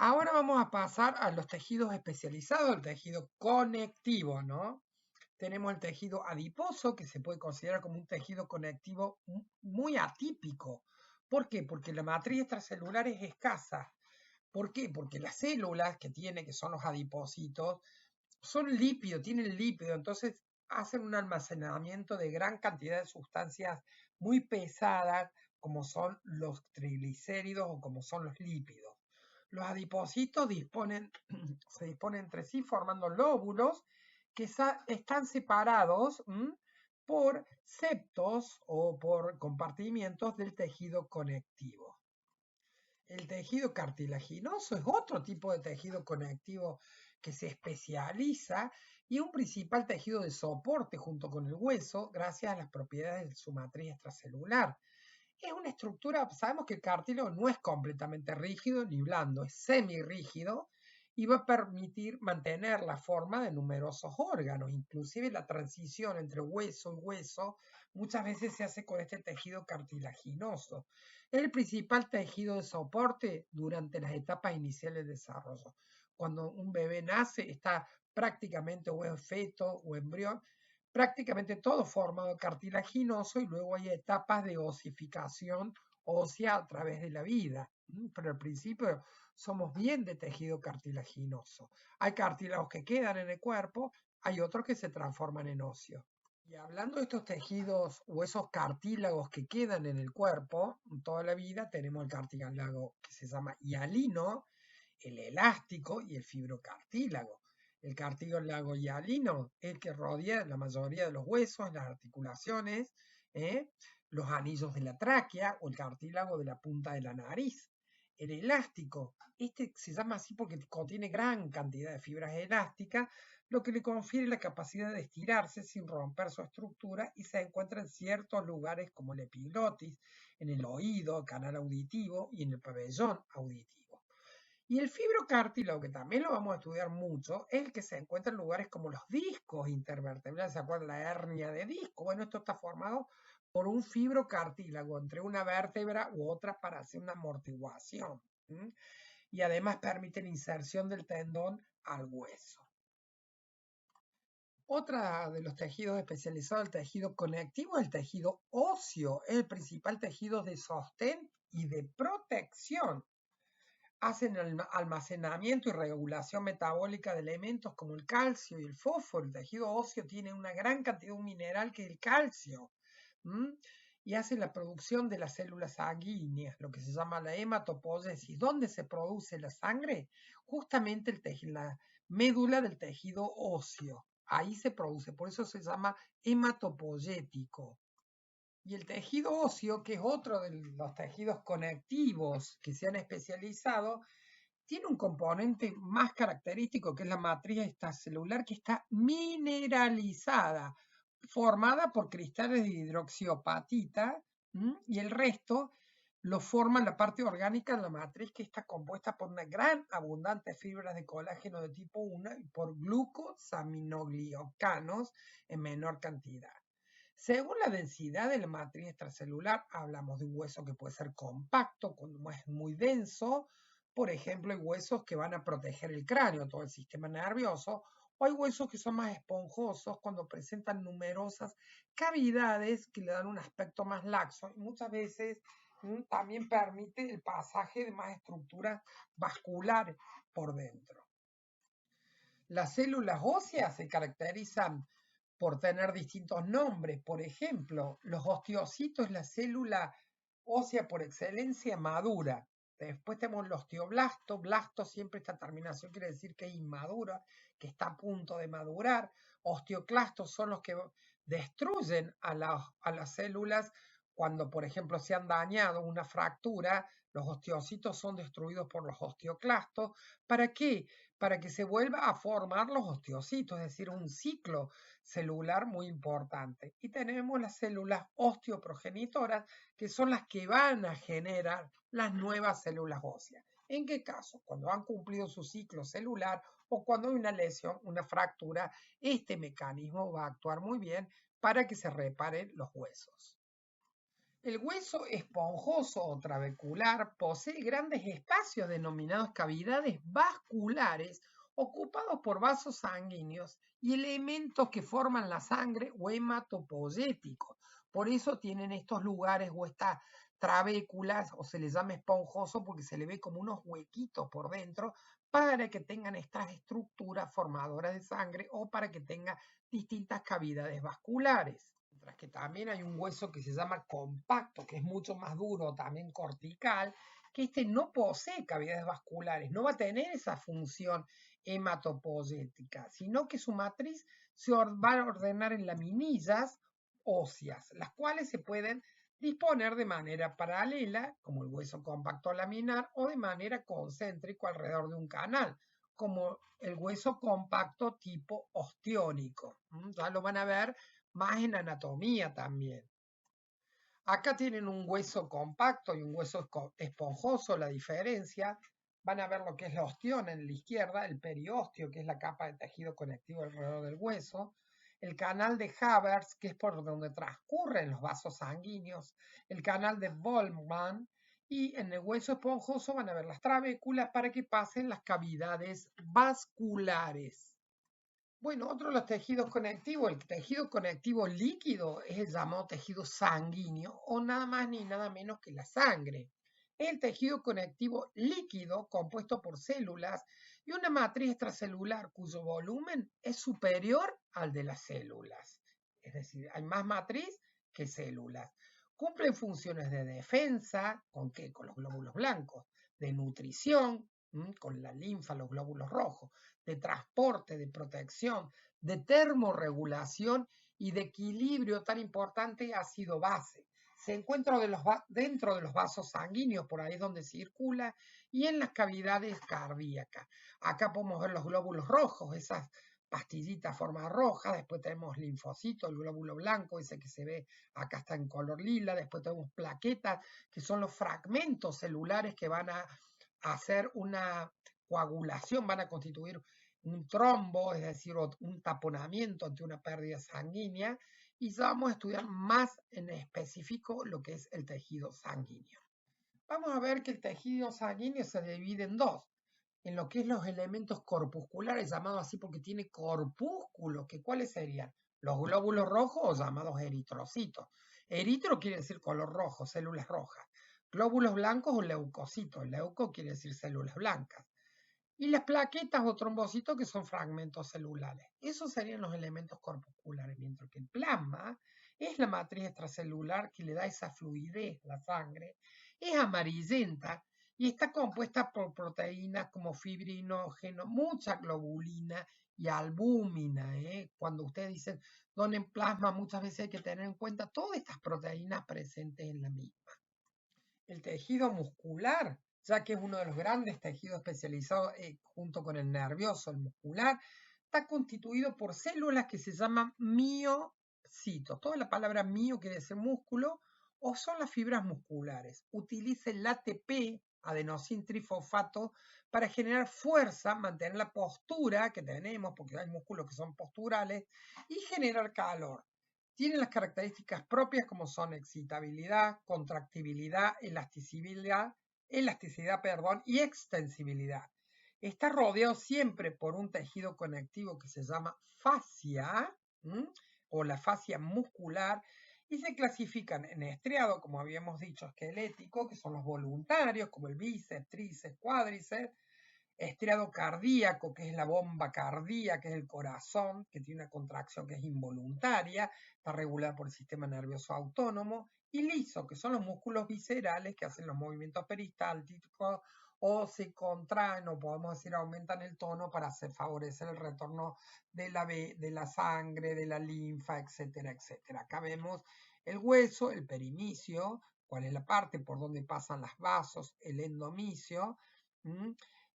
Ahora vamos a pasar a los tejidos especializados, el tejido conectivo, ¿no? Tenemos el tejido adiposo, que se puede considerar como un tejido conectivo muy atípico. ¿Por qué? Porque la matriz extracelular es escasa. ¿Por qué? Porque las células que tiene, que son los adipocitos, son lípidos, tienen lípido, entonces hacen un almacenamiento de gran cantidad de sustancias muy pesadas, como son los triglicéridos o como son los lípidos. Los adipocitos se disponen entre sí formando lóbulos que están separados por septos o por compartimientos del tejido conectivo. El tejido cartilaginoso es otro tipo de tejido conectivo que se especializa y un principal tejido de soporte junto con el hueso gracias a las propiedades de su matriz extracelular. Es una estructura, sabemos que el cartílago no es completamente rígido ni blando, es semirrígido y va a permitir mantener la forma de numerosos órganos, inclusive la transición entre hueso y hueso muchas veces se hace con este tejido cartilaginoso. Es el principal tejido de soporte durante las etapas iniciales de desarrollo. Cuando un bebé nace, está prácticamente o en feto o embrión, prácticamente todo formado cartilaginoso y luego hay etapas de osificación ósea a través de la vida. Pero al principio somos bien de tejido cartilaginoso. Hay cartílagos que quedan en el cuerpo, hay otros que se transforman en óseo. Y hablando de estos tejidos o esos cartílagos que quedan en el cuerpo toda la vida, tenemos el cartílago que se llama hialino, el elástico y el fibrocartílago. El cartílago hialino es el que rodea la mayoría de los huesos, las articulaciones, ¿eh? Los anillos de la tráquea o el cartílago de la punta de la nariz. El elástico, este se llama así porque contiene gran cantidad de fibras elásticas, lo que le confiere la capacidad de estirarse sin romper su estructura y se encuentra en ciertos lugares como la epiglotis, en el oído, el canal auditivo y en el pabellón auditivo. Y el fibrocartílago, que también lo vamos a estudiar mucho, es el que se encuentra en lugares como los discos intervertebrales. ¿Se acuerdan? La hernia de disco. Bueno, esto está formado por un fibrocartílago entre una vértebra u otra para hacer una amortiguación. Y además permite la inserción del tendón al hueso. Otra de los tejidos especializados, el tejido conectivo, es el tejido óseo, es el principal tejido de sostén y de protección. Hacen el almacenamiento y regulación metabólica de elementos como el calcio y el fósforo. El tejido óseo tiene una gran cantidad de un mineral que es el calcio. Y hace la producción de las células sanguíneas, lo que se llama la hematopoiesis. ¿Dónde se produce la sangre? Justamente la médula del tejido óseo. Ahí se produce, por eso se llama hematopoyético. Y el tejido óseo, que es otro de los tejidos conectivos que se han especializado, tiene un componente más característico que es la matriz extracelular que está mineralizada, formada por cristales de hidroxiapatita y el resto lo forma la parte orgánica de la matriz que está compuesta por una gran abundante fibras de colágeno de tipo 1 y por glucosaminoglicanos en menor cantidad. Según la densidad de la matriz extracelular, hablamos de un hueso que puede ser compacto, cuando es muy denso. Por ejemplo, hay huesos que van a proteger el cráneo, todo el sistema nervioso, o hay huesos que son más esponjosos cuando presentan numerosas cavidades que le dan un aspecto más laxo y muchas veces también permite el pasaje de más estructuras vasculares por dentro. Las células óseas se caracterizan por tener distintos nombres. Por ejemplo, los osteocitos es la célula ósea por excelencia madura. Después tenemos el osteoblasto. Blasto siempre esta terminación quiere decir que es inmadura, que está a punto de madurar. Osteoclastos son los que destruyen a las células cuando, por ejemplo, se han dañado una fractura. Los osteocitos son destruidos por los osteoclastos. ¿Para qué? Para que se vuelva a formar los osteocitos, es decir, un ciclo celular muy importante. Y tenemos las células osteoprogenitoras, que son las que van a generar las nuevas células óseas. ¿En qué caso? Cuando han cumplido su ciclo celular o cuando hay una lesión, una fractura, este mecanismo va a actuar muy bien para que se reparen los huesos. El hueso esponjoso o trabecular posee grandes espacios denominados cavidades vasculares ocupados por vasos sanguíneos y elementos que forman la sangre o hematopoyéticos. Por eso tienen estos lugares o estas trabéculas, o se les llama esponjoso porque se le ve como unos huequitos por dentro para que tengan estas estructuras formadoras de sangre o para que tengan distintas cavidades vasculares. Mientras que también hay un hueso que se llama compacto, que es mucho más duro, también cortical, que este no posee cavidades vasculares, no va a tener esa función hematopoyética, sino que su matriz se va a ordenar en laminillas óseas, las cuales se pueden disponer de manera paralela, como el hueso compacto laminar, o de manera concéntrica alrededor de un canal, como el hueso compacto tipo osteónico. Ya lo van a ver más en anatomía también. Acá tienen un hueso compacto y un hueso esponjoso, la diferencia. Van a ver lo que es la ostión en la izquierda, el periósteo, que es la capa de tejido conectivo alrededor del hueso, el canal de Havertz, que es por donde transcurren los vasos sanguíneos, el canal de Volkmann, y en el hueso esponjoso van a ver las trabéculas para que pasen las cavidades vasculares. Bueno, otro de los tejidos conectivos, el tejido conectivo líquido es el llamado tejido sanguíneo o nada más ni nada menos que la sangre. Es el tejido conectivo líquido compuesto por células y una matriz extracelular cuyo volumen es superior al de las células. Es decir, hay más matriz que células. Cumplen funciones de defensa, ¿con qué? Con los glóbulos blancos, de nutrición, con la linfa, los glóbulos rojos, de transporte, de protección, de termorregulación y de equilibrio tan importante ácido-base. Se encuentra dentro de los vasos sanguíneos, por ahí es donde circula, y en las cavidades cardíacas. Acá podemos ver los glóbulos rojos, esas pastillitas forma roja, después tenemos linfocitos, el glóbulo blanco, ese que se ve acá está en color lila, después tenemos plaquetas, que son los fragmentos celulares que van a hacer una coagulación, van a constituir un trombo, es decir, un taponamiento ante una pérdida sanguínea, y ya vamos a estudiar más en específico lo que es el tejido sanguíneo. Vamos a ver que el tejido sanguíneo se divide en dos, en lo que es los elementos corpusculares, llamados así porque tiene corpúsculos, que ¿cuáles serían? Los glóbulos rojos, llamados eritrocitos. Eritro quiere decir color rojo, células rojas. Glóbulos blancos o leucocitos. Leuco quiere decir células blancas. Y las plaquetas o trombocitos que son fragmentos celulares. Esos serían los elementos corpusculares, mientras que el plasma es la matriz extracelular que le da esa fluidez a la sangre, es amarillenta y está compuesta por proteínas como fibrinógeno, mucha globulina y albúmina. Cuando ustedes dicen donen plasma, muchas veces hay que tener en cuenta todas estas proteínas presentes en la misma. El tejido muscular, ya que es uno de los grandes tejidos especializados junto con el nervioso, el muscular, está constituido por células que se llaman miocitos. Toda la palabra mio quiere decir músculo o son las fibras musculares. Utiliza el ATP, adenosín trifosfato, para generar fuerza, mantener la postura que tenemos, porque hay músculos que son posturales, y generar calor. Tiene las características propias como son excitabilidad, contractibilidad, elasticidad y extensibilidad. Está rodeado siempre por un tejido conectivo que se llama fascia o la fascia muscular y se clasifican en estriado, como habíamos dicho, esquelético, que son los voluntarios, como el bíceps, tríceps, cuádriceps, estriado cardíaco, que es la bomba cardíaca, que es el corazón, que tiene una contracción que es involuntaria, está regulada por el sistema nervioso autónomo, y liso, que son los músculos viscerales que hacen los movimientos peristálticos o se contraen o podemos decir aumentan el tono para favorecer el retorno de la sangre, de la linfa, etcétera, etcétera. Acá vemos el hueso, el perimicio, cuál es la parte por donde pasan los vasos, el endomicio,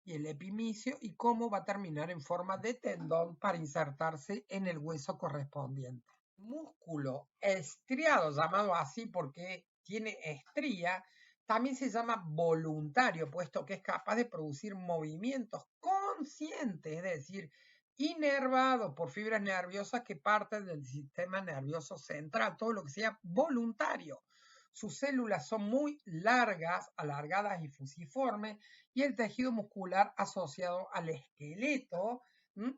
y el epimicio y cómo va a terminar en forma de tendón para insertarse en el hueso correspondiente. Músculo estriado, llamado así porque tiene estría, también se llama voluntario, puesto que es capaz de producir movimientos conscientes, es decir, inervado por fibras nerviosas que parten del sistema nervioso central, todo lo que sea voluntario. Sus células son muy largas, alargadas y fusiformes, y el tejido muscular asociado al esqueleto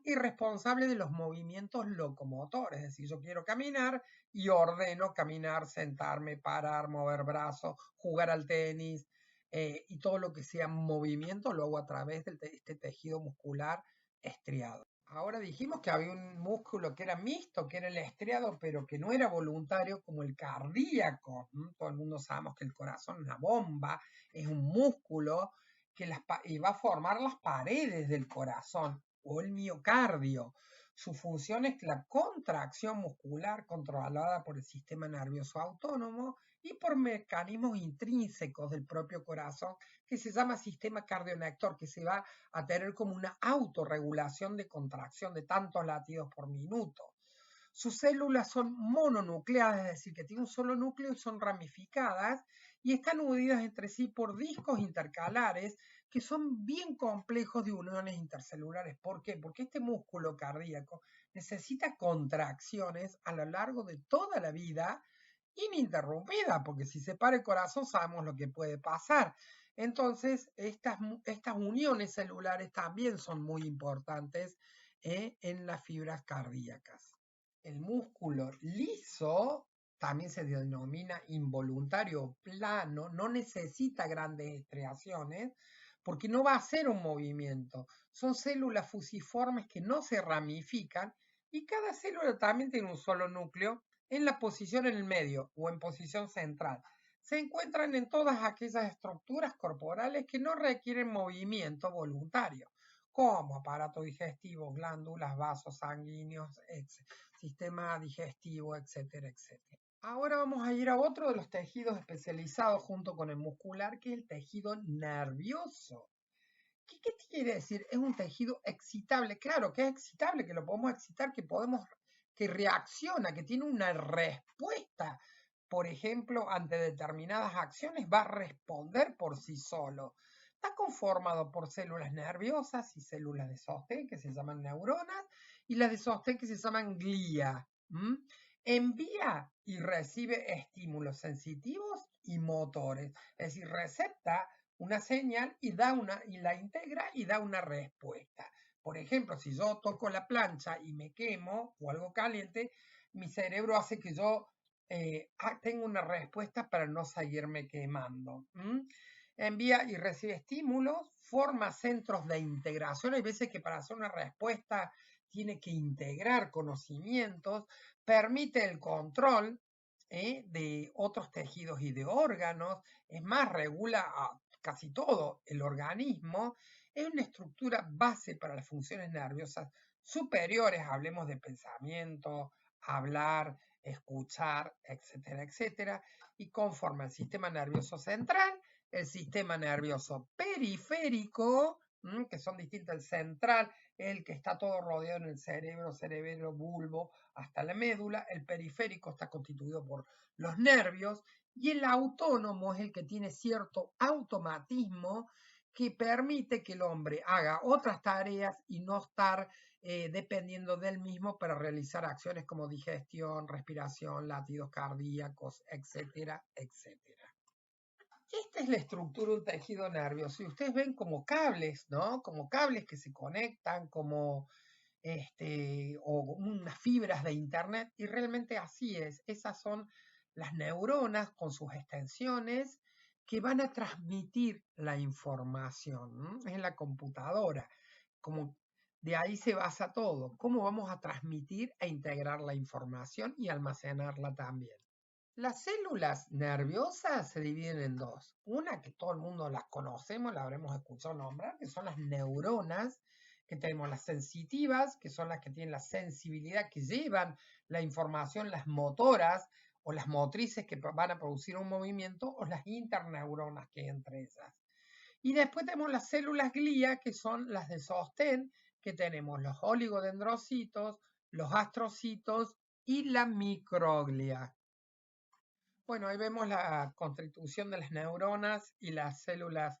y responsable de los movimientos locomotores. Es decir, yo quiero caminar y ordeno caminar, sentarme, parar, mover brazos, jugar al tenis, y todo lo que sea movimiento lo hago a través de este tejido muscular estriado. Ahora dijimos que había un músculo que era mixto, que era el estriado, pero que no era voluntario como el cardíaco. Todo el mundo sabemos que el corazón es una bomba, es un músculo que y va a formar las paredes del corazón o el miocardio. Su función es la contracción muscular controlada por el sistema nervioso autónomo y por mecanismos intrínsecos del propio corazón que se llama sistema cardionector, que se va a tener como una autorregulación de contracción de tantos latidos por minuto. Sus células son mononucleadas, es decir, que tienen un solo núcleo y son ramificadas y están unidas entre sí por discos intercalares que son bien complejos de uniones intercelulares. ¿Por qué? Porque este músculo cardíaco necesita contracciones a lo largo de toda la vida ininterrumpida, porque si se para el corazón sabemos lo que puede pasar. Entonces, estas uniones celulares también son muy importantes en las fibras cardíacas. El músculo liso también se denomina involuntario plano, no necesita grandes estriaciones porque no va a hacer un movimiento. Son células fusiformes que no se ramifican y cada célula también tiene un solo núcleo en la posición en el medio o en posición central. Se encuentran en todas aquellas estructuras corporales que no requieren movimiento voluntario, como aparato digestivo, glándulas, vasos sanguíneos, sistema digestivo, etcétera, etcétera. Ahora vamos a ir a otro de los tejidos especializados junto con el muscular, que es el tejido nervioso. ¿Qué quiere decir? Es un tejido excitable. Claro que es excitable, que lo podemos excitar, que reacciona, que tiene una respuesta. Por ejemplo, ante determinadas acciones va a responder por sí solo. Está conformado por células nerviosas y células de sostén que se llaman neuronas y las de sostén que se llaman glía. Envía y recibe estímulos sensitivos y motores, es decir, recepta una señal y la integra y da una respuesta. Por ejemplo, si yo toco la plancha y me quemo o algo caliente, mi cerebro hace que yo tenga una respuesta para no seguirme quemando. Envía y recibe estímulos, forma centros de integración. Hay veces que para hacer una respuesta tiene que integrar conocimientos, permite el control de otros tejidos y de órganos, es más, regula casi todo el organismo, es una estructura base para las funciones nerviosas superiores, hablemos de pensamiento, hablar, escuchar, etcétera, etcétera, y conforma el sistema nervioso central, el sistema nervioso periférico, que son distintos, el central, el que está todo rodeado en el cerebro, bulbo, hasta la médula, el periférico está constituido por los nervios, y el autónomo es el que tiene cierto automatismo que permite que el hombre haga otras tareas y no estar dependiendo del mismo para realizar acciones como digestión, respiración, latidos cardíacos, etcétera, etcétera. Esta es la estructura de un tejido nervioso y ustedes ven como cables, ¿no? Como cables que se conectan, como o unas fibras de internet, y realmente así es. Esas son las neuronas con sus extensiones que van a transmitir la información. Es la computadora. Como de ahí se basa todo. ¿Cómo vamos a transmitir e integrar la información y almacenarla también? Las células nerviosas se dividen en dos. Una que todo el mundo las conocemos, la habremos escuchado nombrar, que son las neuronas, que tenemos las sensitivas, que son las que tienen la sensibilidad, que llevan la información, las motoras o las motrices que van a producir un movimiento, o las interneuronas que hay entre ellas. Y después tenemos las células glía, que son las de sostén, que tenemos los oligodendrocitos, los astrocitos y la microglia. Bueno, ahí vemos la constitución de las neuronas y las células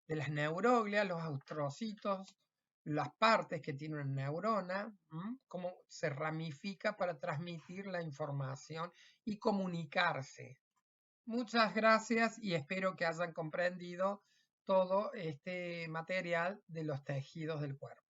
de las neuroglias, los astrocitos, las partes que tiene una neurona, cómo se ramifica para transmitir la información y comunicarse. Muchas gracias y espero que hayan comprendido todo este material de los tejidos del cuerpo.